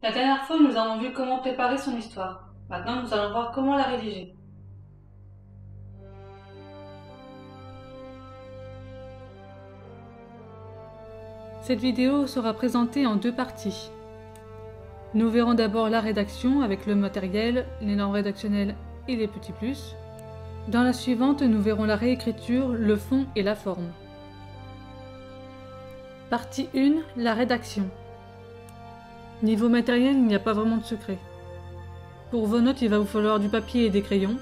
La dernière fois, nous avons vu comment préparer son histoire. Maintenant, nous allons voir comment la rédiger. Cette vidéo sera présentée en deux parties. Nous verrons d'abord la rédaction avec le matériel, les normes rédactionnelles et les petits plus. Dans la suivante, nous verrons la réécriture, le fond et la forme. Partie 1, la rédaction. Niveau matériel, il n'y a pas vraiment de secret. Pour vos notes, il va vous falloir du papier et des crayons.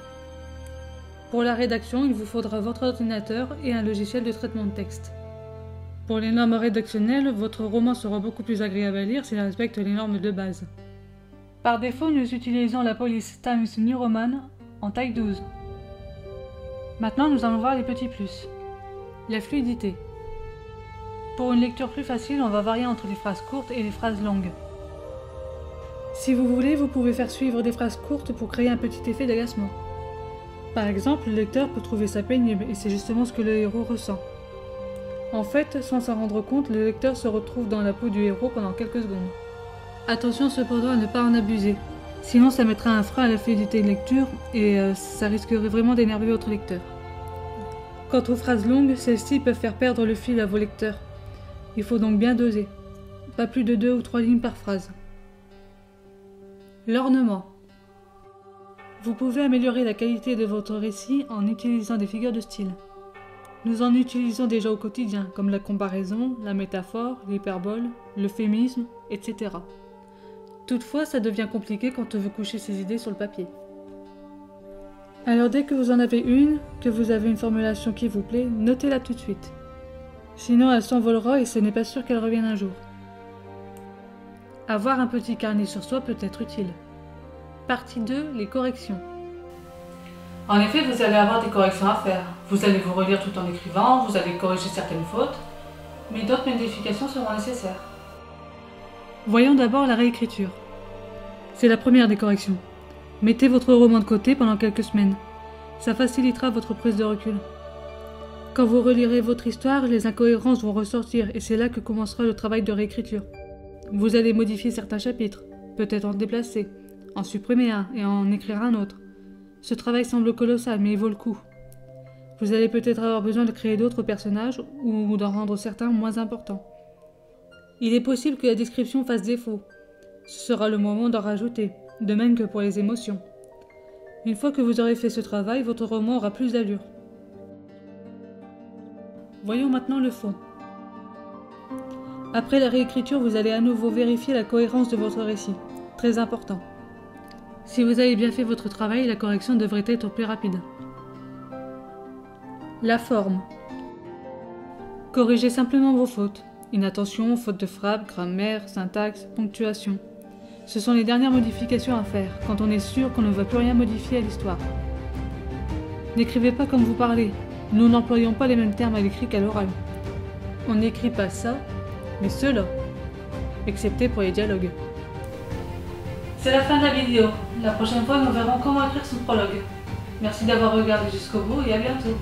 Pour la rédaction, il vous faudra votre ordinateur et un logiciel de traitement de texte. Pour les normes rédactionnelles, votre roman sera beaucoup plus agréable à lire s'il respecte les normes de base. Par défaut, nous utilisons la police Times New Roman en taille 12. Maintenant, nous allons voir les petits plus. La fluidité. Pour une lecture plus facile, on va varier entre les phrases courtes et les phrases longues. Si vous voulez, vous pouvez faire suivre des phrases courtes pour créer un petit effet d'agacement. Par exemple, le lecteur peut trouver ça pénible et c'est justement ce que le héros ressent. En fait, sans s'en rendre compte, le lecteur se retrouve dans la peau du héros pendant quelques secondes. Attention cependant à ne pas en abuser, sinon ça mettra un frein à la fluidité de lecture et ça risquerait vraiment d'énerver votre lecteur. Quant aux phrases longues, celles-ci peuvent faire perdre le fil à vos lecteurs. Il faut donc bien doser, pas plus de 2 ou 3 lignes par phrase. L'ornement. Vous pouvez améliorer la qualité de votre récit en utilisant des figures de style. Nous en utilisons déjà au quotidien, comme la comparaison, la métaphore, l'hyperbole, l'euphémisme, etc. Toutefois, ça devient compliqué quand on veut coucher ses idées sur le papier. Alors dès que vous en avez une, que vous avez une formulation qui vous plaît, notez-la tout de suite. Sinon elle s'envolera et ce n'est pas sûr qu'elle revienne un jour. Avoir un petit carnet sur soi peut être utile. Partie 2, les corrections. En effet, vous allez avoir des corrections à faire. Vous allez vous relire tout en écrivant, vous allez corriger certaines fautes, mais d'autres modifications seront nécessaires. Voyons d'abord la réécriture. C'est la première des corrections. Mettez votre roman de côté pendant quelques semaines. Ça facilitera votre prise de recul. Quand vous relirez votre histoire, les incohérences vont ressortir et c'est là que commencera le travail de réécriture. Vous allez modifier certains chapitres, peut-être en déplacer, en supprimer un et en écrire un autre. Ce travail semble colossal, mais il vaut le coup. Vous allez peut-être avoir besoin de créer d'autres personnages ou d'en rendre certains moins importants. Il est possible que la description fasse défaut. Ce sera le moment d'en rajouter, de même que pour les émotions. Une fois que vous aurez fait ce travail, votre roman aura plus d'allure. Voyons maintenant le fond. Après la réécriture, vous allez à nouveau vérifier la cohérence de votre récit. Très important. Si vous avez bien fait votre travail, la correction devrait être plus rapide. La forme. Corrigez simplement vos fautes. Inattention, faute de frappe, grammaire, syntaxe, ponctuation. Ce sont les dernières modifications à faire, quand on est sûr qu'on ne va plus rien modifier à l'histoire. N'écrivez pas comme vous parlez. Nous n'employons pas les mêmes termes à l'écrit qu'à l'oral. On n'écrit pas ça, mais cela, excepté pour les dialogues. C'est la fin de la vidéo. La prochaine fois, nous verrons comment écrire son prologue. Merci d'avoir regardé jusqu'au bout et à bientôt.